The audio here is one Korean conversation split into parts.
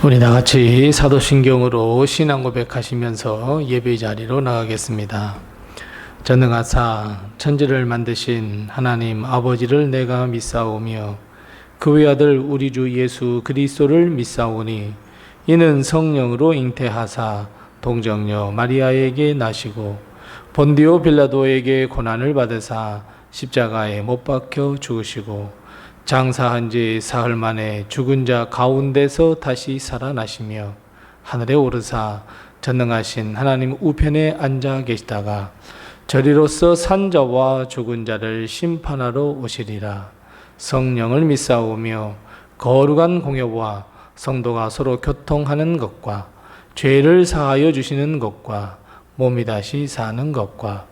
우리 다 같이 사도신경으로 신앙 고백하시면서 예배 자리로 나가겠습니다. 전능하사 천지를 만드신 하나님 아버지를 내가 믿사오며 그 외아들 우리 주 예수 그리스도를 믿사오니 이는 성령으로 잉태하사 동정녀 마리아에게 나시고 본디오 빌라도에게 고난을 받으사 십자가에 못 박혀 죽으시고 장사한 지 사흘 만에 죽은 자 가운데서 다시 살아나시며 하늘에 오르사 전능하신 하나님 우편에 앉아 계시다가 저리로서 산 자와 죽은 자를 심판하러 오시리라. 성령을 믿사오며 거룩한 공효와 성도가 서로 교통하는 것과 죄를 사하여 주시는 것과 몸이 다시 사는 것과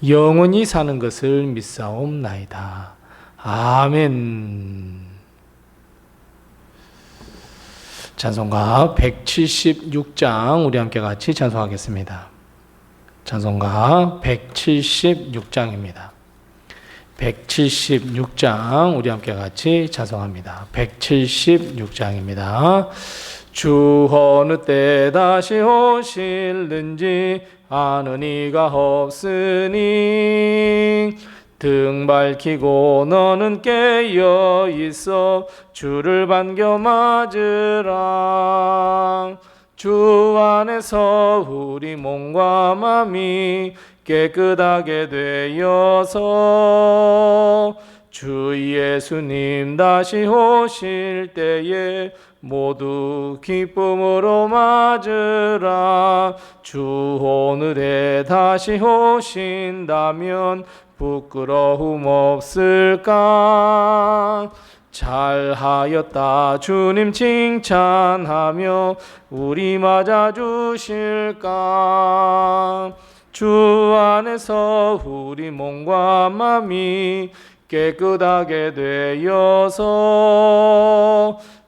영원히 사는 것을 믿사옵나이다. 아멘. 찬송가 176장 우리 함께 같이 찬송하겠습니다. 찬송가 176장입니다. 176장 우리 함께 같이 찬송합니다. 176장입니다. 주 어느 때 다시 오실는지 아는 이가 없으니 등 밝히고 너는 깨어 있어 주를 반겨 맞으라. 주 안에서 우리 몸과 마음이 깨끗하게 되어서 주 예수님 다시 오실 때에 모두 기쁨으로 맞으라. 주 오늘에 다시 오신다면 부끄러움 없을까? 잘하였다 주님 칭찬하며 우리 맞아주실까? 주 안에서 우리 몸과 마음이 깨끗하게 되어서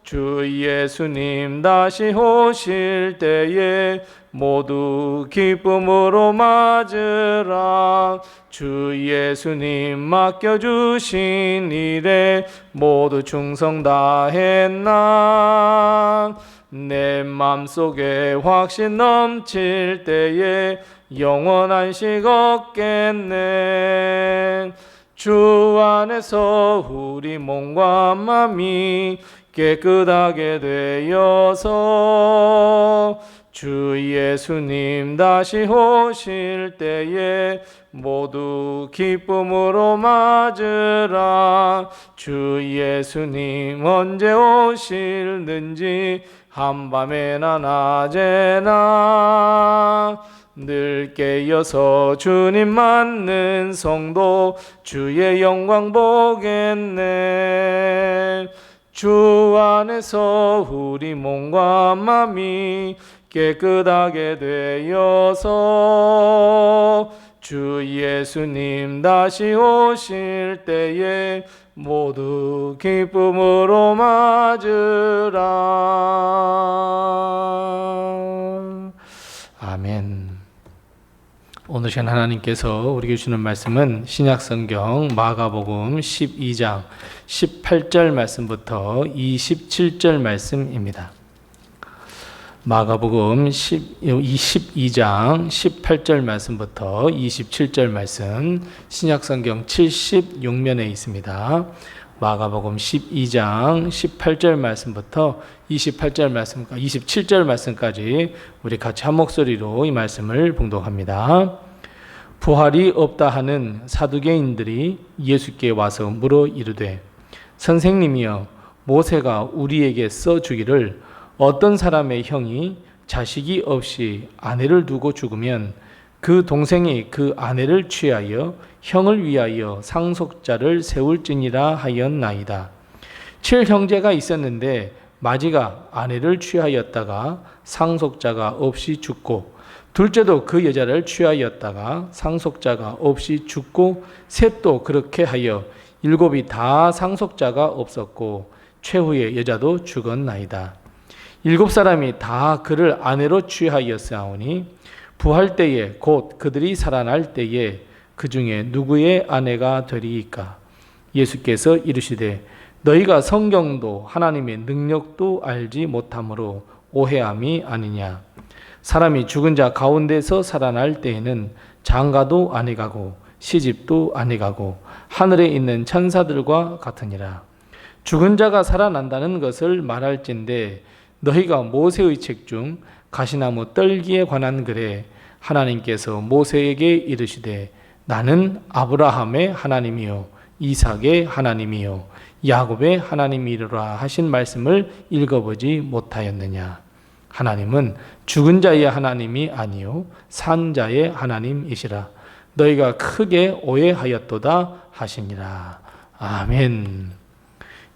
주 예수님 다시 오실 때에 모두 기쁨으로 맞으라. 주 예수님 맡겨주신 일에 모두 충성 다했나? 내 맘속에 확신 넘칠 때에 영원한 식 없겠네. 주 안에서 우리 몸과 마음이 깨끗하게 되어서 주 예수님 다시 오실 때에 모두 기쁨으로 맞으라. 주 예수님 언제 오실는지 한밤에나 낮에나 늘 깨어서 주님 맞는 성도 주의 영광 보겠네. 주 안에서 우리 몸과 마음이 깨끗하게 되어서 주 예수님 다시 오실 때에 모두 기쁨으로 맞으라. 아멘. 오늘 시간 하나님께서 우리에게 주시는 말씀은 신약성경 마가복음 12장 18절 말씀부터 27절 말씀입니다. 마가복음 22장 18절 말씀부터 27절 말씀, 신약성경 76면에 있습니다. 마가복음 12장 18절 말씀부터 27절 말씀까지 우리 같이 한 목소리로 이 말씀을 봉독합니다. 부활이 없다 하는 사두개인들이 예수께 와서 물어 이르되, 선생님이여, 모세가 우리에게 써주기를 어떤 사람의 형이 자식이 없이 아내를 두고 죽으면 그 동생이 그 아내를 취하여 형을 위하여 상속자를 세울지니라 하였나이다. 7형제가 있었는데 마지가 아내를 취하였다가 상속자가 없이 죽고, 둘째도 그 여자를 취하였다가 상속자가 없이 죽고, 셋도 그렇게 하여 7이 다 상속자가 없었고 최후의 여자도 죽었나이다. 7사람이 다 그를 아내로 취하였사오니 부활 때에 곧 그들이 살아날 때에 그 중에 누구의 아내가 되리이까? 예수께서 이르시되 너희가 성경도 하나님의 능력도 알지 못하므로 오해함이 아니냐. 사람이 죽은 자 가운데서 살아날 때에는 장가도 아니가고 시집도 아니가고 하늘에 있는 천사들과 같으니라. 죽은 자가 살아난다는 것을 말할진대 너희가 모세의 책 중 가시나무 떨기에 관한 글에 하나님께서 모세에게 이르시되 나는 아브라함의 하나님이요 이삭의 하나님이요 야곱의 하나님이로라 하신 말씀을 읽어보지 못하였느냐. 하나님은 죽은 자의 하나님이 아니요 산 자의 하나님이시라. 너희가 크게 오해하였도다 하시니라. 아멘.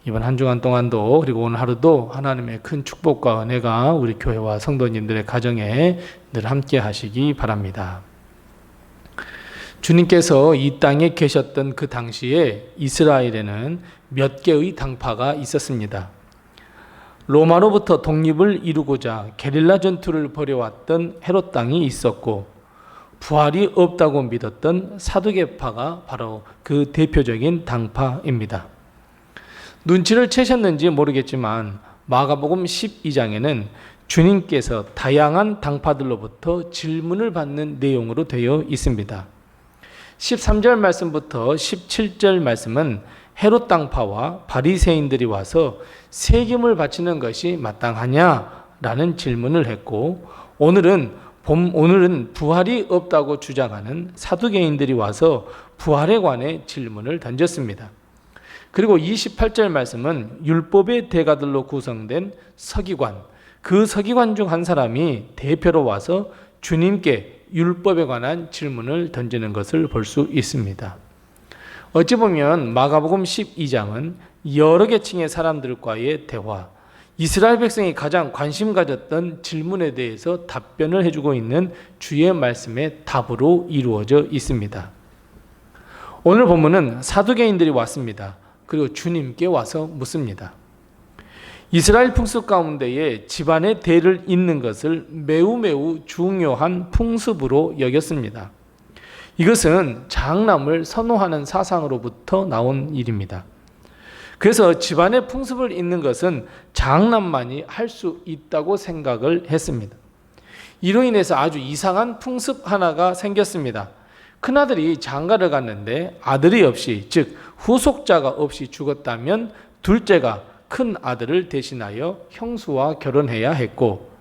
이번 한 주간 동안도 그리고 오늘 하루도 하나님의 큰 축복과 은혜가 우리 교회와 성도님들의 가정에 늘 함께 하시기 바랍니다. 주님께서 이 땅에 계셨던 그 당시에 이스라엘에는 몇 개의 당파가 있었습니다. 로마로부터 독립을 이루고자 게릴라 전투를 벌여왔던 헤롯 당이 있었고 부활이 없다고 믿었던 사두개파가 바로 그 대표적인 당파입니다. 눈치를 채셨는지 모르겠지만 마가복음 12장에는 주님께서 다양한 당파들로부터 질문을 받는 내용으로 되어 있습니다. 13절 말씀부터 17절 말씀은 헤롯 당파와 바리새인들이 와서 세금을 바치는 것이 마땅하냐라는 질문을 했고, 오늘은 부활이 없다고 주장하는 사두개인들이 와서 부활에 관해 질문을 던졌습니다. 그리고 28절 말씀은 율법의 대가들로 구성된 서기관, 그 서기관 중 한 사람이 대표로 와서 주님께 율법에 관한 질문을 던지는 것을 볼 수 있습니다. 어찌 보면 마가복음 12장은 여러 계층의 사람들과의 대화, 이스라엘 백성이 가장 관심 가졌던 질문에 대해서 답변을 해주고 있는 주의 말씀의 답으로 이루어져 있습니다. 오늘 본문은 사두개인들이 왔습니다. 그리고 주님께 와서 묻습니다. 이스라엘 풍습 가운데에 집안의 대를 잇는 것을 매우 중요한 풍습으로 여겼습니다. 이것은 장남을 선호하는 사상으로부터 나온 일입니다. 그래서 집안의 풍습을 잇는 것은 장남만이 할 수 있다고 생각을 했습니다. 이로 인해서 아주 이상한 풍습 하나가 생겼습니다. 큰아들이 장가를 갔는데 아들이 없이, 즉 후속자가 없이 죽었다면 둘째가 큰 아들을 대신하여 형수와 결혼해야 했고,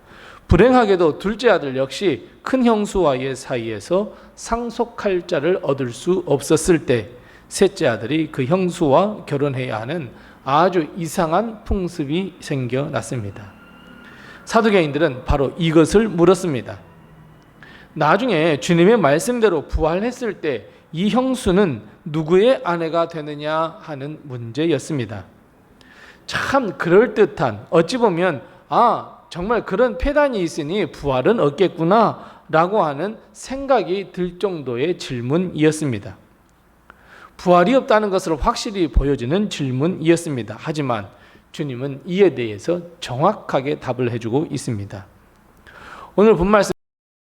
불행하게도 둘째 아들 역시 큰 형수와의 사이에서 상속할 자를 얻을 수 없었을 때 셋째 아들이 그 형수와 결혼해야 하는 아주 이상한 풍습이 생겨났습니다. 사두개인들은 바로 이것을 물었습니다. 나중에 주님의 말씀대로 부활했을 때 이 형수는 누구의 아내가 되느냐 하는 문제였습니다. 참 그럴듯한, 어찌 보면 정말 그런 폐단이 있으니 부활은 없겠구나 라고 하는 생각이 들 정도의 질문이었습니다. 부활이 없다는 것을 확실히 보여주는 질문이었습니다. 하지만 주님은 이에 대해서 정확하게 답을 해주고 있습니다. 오늘 본말씀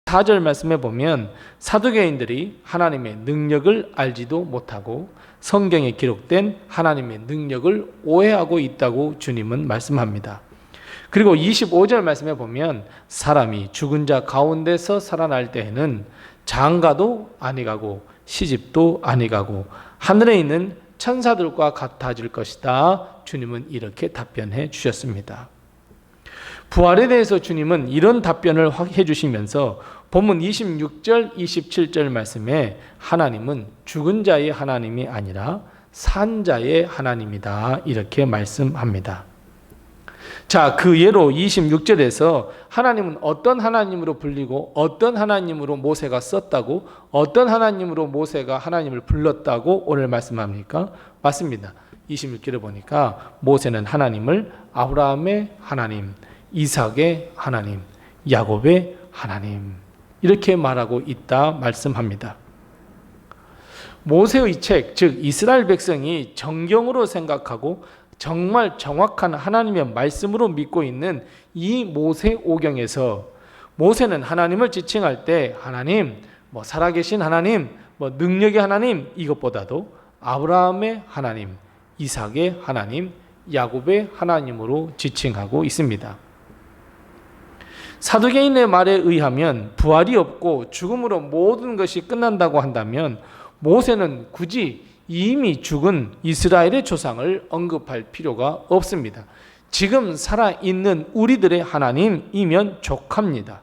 4절 말씀에 보면 사두개인들이 하나님의 능력을 알지도 못하고 성경에 기록된 하나님의 능력을 오해하고 있다고 주님은 말씀합니다. 그리고 25절 말씀에 보면 사람이 죽은 자 가운데서 살아날 때에는 장가도 아니가고 시집도 아니가고 하늘에 있는 천사들과 같아질 것이다. 주님은 이렇게 답변해 주셨습니다. 부활에 대해서 주님은 이런 답변을 해주시면서 본문 26절, 27절 말씀에 하나님은 죽은 자의 하나님이 아니라 산 자의 하나님이다. 이렇게 말씀합니다. 자, 그 예로 26절에서 하나님은 어떤 하나님으로 불리고 어떤 하나님으로 모세가 썼다고, 어떤 하나님으로 모세가 하나님을 불렀다고 오늘 말씀합니까? 맞습니다. 26절에 보니까 모세는 하나님을 아브라함의 하나님, 이삭의 하나님, 야곱의 하나님 이렇게 말하고 있다 말씀합니다. 모세의 책, 즉 이스라엘 백성이 정경으로 생각하고 정말 정확한 하나님의 말씀으로 믿고 있는 이 모세오경에서 모세는 하나님을 지칭할 때 하나님, 살아계신 하나님, 능력의 하나님 이것보다도 아브라함의 하나님, 이삭의 하나님, 야곱의 하나님으로 지칭하고 있습니다. 사두개인의 말에 의하면 부활이 없고 죽음으로 모든 것이 끝난다고 한다면 모세는 굳이 이미 죽은 이스라엘의 조상을 언급할 필요가 없습니다. 지금 살아있는 우리들의 하나님이면 족합니다.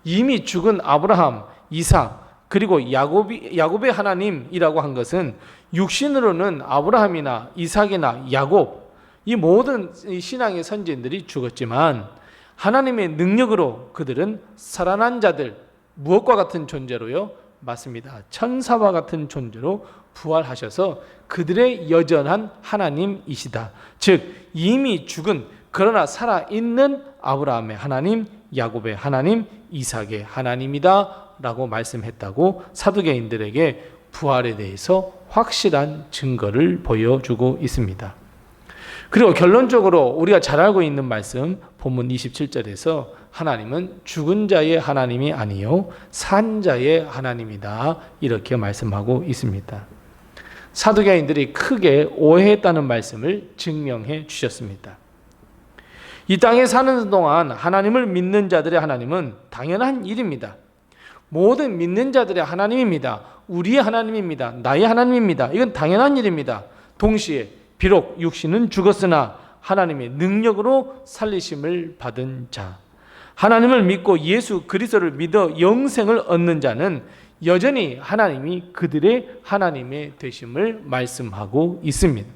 이미 죽은 아브라함, 이삭, 그리고 야곱의 하나님이라고 한 것은 육신으로는 아브라함이나 이삭이나 야곱, 이 모든 신앙의 선진들이 죽었지만 하나님의 능력으로 그들은 살아난 자들, 무엇과 같은 존재로요? 맞습니다. 천사와 같은 존재로 부활하셔서 그들의 여전한 하나님이시다. 즉 이미 죽은 그러나 살아있는 아브라함의 하나님, 야곱의 하나님, 이삭의 하나님이다 라고 말씀했다고 사두개인들에게 부활에 대해서 확실한 증거를 보여주고 있습니다. 그리고 결론적으로 우리가 잘 알고 있는 말씀 본문 27절에서 하나님은 죽은 자의 하나님이 아니요 산 자의 하나님이다 이렇게 말씀하고 있습니다. 사두개인들이 크게 오해했다는 말씀을 증명해 주셨습니다. 이 땅에 사는 동안 하나님을 믿는 자들의 하나님은 당연한 일입니다. 모든 믿는 자들의 하나님입니다. 우리의 하나님입니다. 나의 하나님입니다. 이건 당연한 일입니다. 동시에 비록 육신은 죽었으나 하나님의 능력으로 살리심을 받은 자, 하나님을 믿고 예수 그리스도를 믿어 영생을 얻는 자는 여전히 하나님이 그들의 하나님의 되심을 말씀하고 있습니다.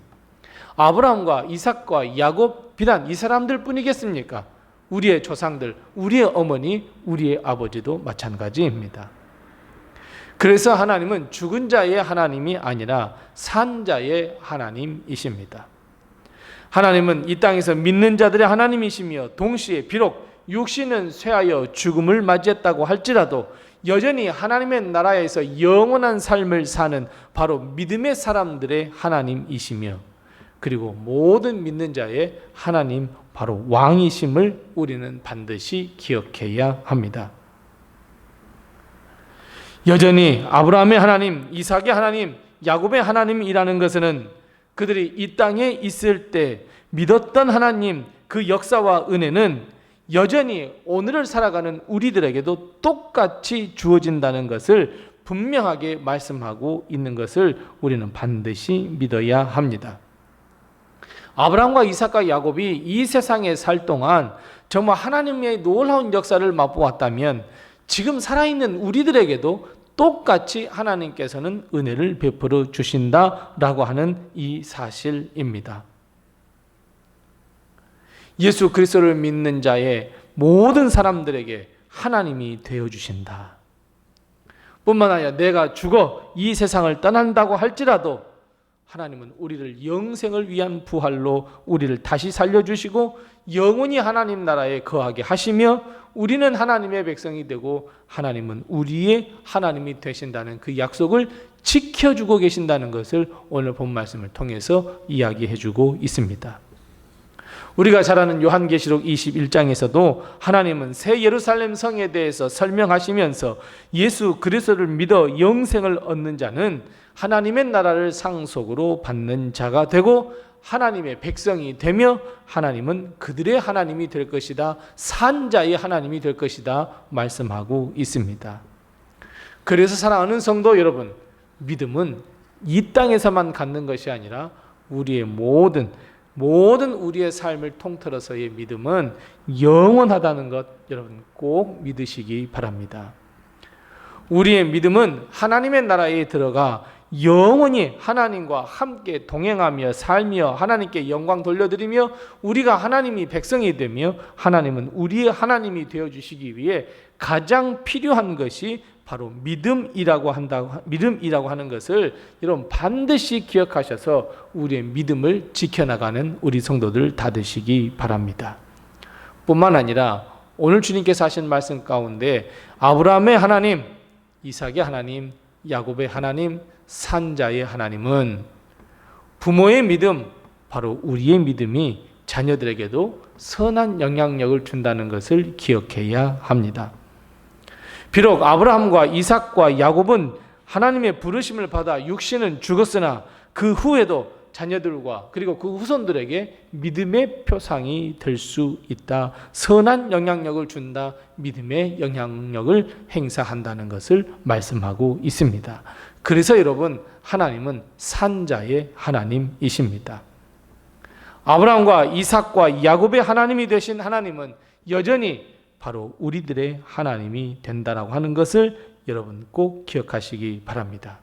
아브라함과 이삭과 야곱 비단 이 사람들 뿐이겠습니까? 우리의 조상들, 우리의 어머니, 우리의 아버지도 마찬가지입니다. 그래서 하나님은 죽은 자의 하나님이 아니라 산 자의 하나님이십니다. 하나님은 이 땅에서 믿는 자들의 하나님이시며 동시에 비록 육신은 쇠하여 죽음을 맞이했다고 할지라도 여전히 하나님의 나라에서 영원한 삶을 사는 바로 믿음의 사람들의 하나님이시며 그리고 모든 믿는 자의 하나님 바로 왕이심을 우리는 반드시 기억해야 합니다. 여전히 아브라함의 하나님, 이삭의 하나님, 야곱의 하나님이라는 것은 그들이 이 땅에 있을 때 믿었던 하나님 그 역사와 은혜는 여전히 오늘을 살아가는 우리들에게도 똑같이 주어진다는 것을 분명하게 말씀하고 있는 것을 우리는 반드시 믿어야 합니다. 아브라함과 이삭과 야곱이 이 세상에 살 동안 정말 하나님의 놀라운 역사를 맛보았다면 지금 살아있는 우리들에게도 똑같이 하나님께서는 은혜를 베풀어 주신다라고 하는 이 사실입니다. 예수 그리스도를 믿는 자의 모든 사람들에게 하나님이 되어주신다. 뿐만 아니라 내가 죽어 이 세상을 떠난다고 할지라도 하나님은 우리를 영생을 위한 부활로 우리를 다시 살려주시고 영원히 하나님 나라에 거하게 하시며 우리는 하나님의 백성이 되고 하나님은 우리의 하나님이 되신다는 그 약속을 지켜주고 계신다는 것을 오늘 본 말씀을 통해서 이야기해주고 있습니다. 우리가 잘 아는 요한계시록 21장에서도 하나님은 새 예루살렘 성에 대해서 설명하시면서 예수 그리스도를 믿어 영생을 얻는 자는 하나님의 나라를 상속으로 받는 자가 되고 하나님의 백성이 되며 하나님은 그들의 하나님이 될 것이다. 산 자의 하나님이 될 것이다 말씀하고 있습니다. 그래서 사랑하는 성도 여러분, 믿음은 이 땅에서만 갖는 것이 아니라 우리의 모든 우리의 삶을 통틀어서의 믿음은 영원하다는 것 여러분 꼭 믿으시기 바랍니다. 우리의 믿음은 하나님의 나라에 들어가 영원히 하나님과 함께 동행하며 살며 하나님께 영광 돌려드리며 우리가 하나님이 백성이 되며 하나님은 우리의 하나님이 되어주시기 위해 가장 필요한 것이 바로 믿음이라고 하는 것을 여러분 반드시 기억하셔서 우리의 믿음을 지켜나가는 우리 성도들 다 되시기 바랍니다. 뿐만 아니라 오늘 주님께서 하신 말씀 가운데 아브라함의 하나님, 이삭의 하나님, 야곱의 하나님, 산자의 하나님은 부모의 믿음, 바로 우리의 믿음이 자녀들에게도 선한 영향력을 준다는 것을 기억해야 합니다. 비록 아브라함과 이삭과 야곱은 하나님의 부르심을 받아 육신은 죽었으나 그 후에도 자녀들과 그리고 그 후손들에게 믿음의 표상이 될 수 있다. 선한 영향력을 준다. 믿음의 영향력을 행사한다는 것을 말씀하고 있습니다. 그래서 여러분, 하나님은 산자의 하나님이십니다. 아브라함과 이삭과 야곱의 하나님이 되신 하나님은 여전히 바로 우리들의 하나님이 된다라고 하는 것을 여러분 꼭 기억하시기 바랍니다.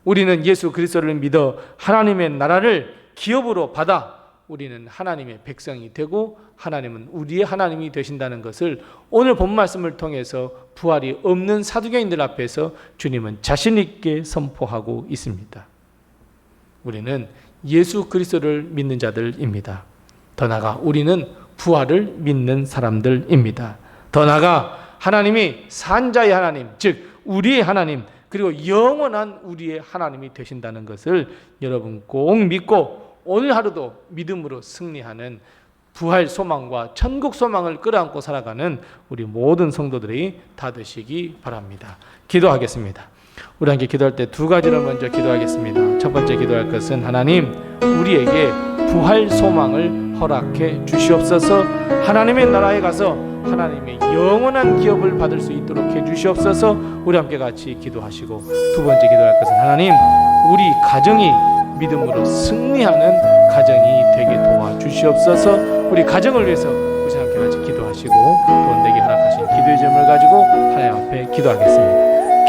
우리는 예수 그리스도를 믿어 하나님의 나라를 기업으로 받아 우리는 하나님의 백성이 되고 하나님은 우리의 하나님이 되신다는 것을 오늘 본 말씀을 통해서 부활이 없는 사두개인들 앞에서 주님은 자신 있게 선포하고 있습니다. 우리는 예수 그리스도를 믿는 자들입니다. 더 나아가 우리는 부활을 믿는 사람들입니다. 더 나아가 하나님이 산자의 하나님, 즉 우리의 하나님, 그리고 영원한 우리의 하나님이 되신다는 것을 여러분 꼭 믿고 오늘 하루도 믿음으로 승리하는 부활 소망과 천국 소망을 끌어안고 살아가는 우리 모든 성도들이 다 되시기 바랍니다. 기도하겠습니다. 우리 함께 기도할 때 두 가지를 먼저 기도하겠습니다. 첫 번째 기도할 것은 하나님, 우리에게 부활 소망을 허락해 주시옵소서. 하나님의 나라에 가서 하나님의 영원한 기업을 받을 수 있도록 해 주시옵소서. 우리 함께 같이 기도하시고, 두 번째 기도할 것은 하나님, 우리 가정이 믿음으로 승리하는 가정이 되게 도와주시옵소서. 우리 가정을 위해서 우리 함께 같이 기도하시고 또 내게 허락하신 기도의 점을 가지고 하나님 앞에 기도하겠습니다.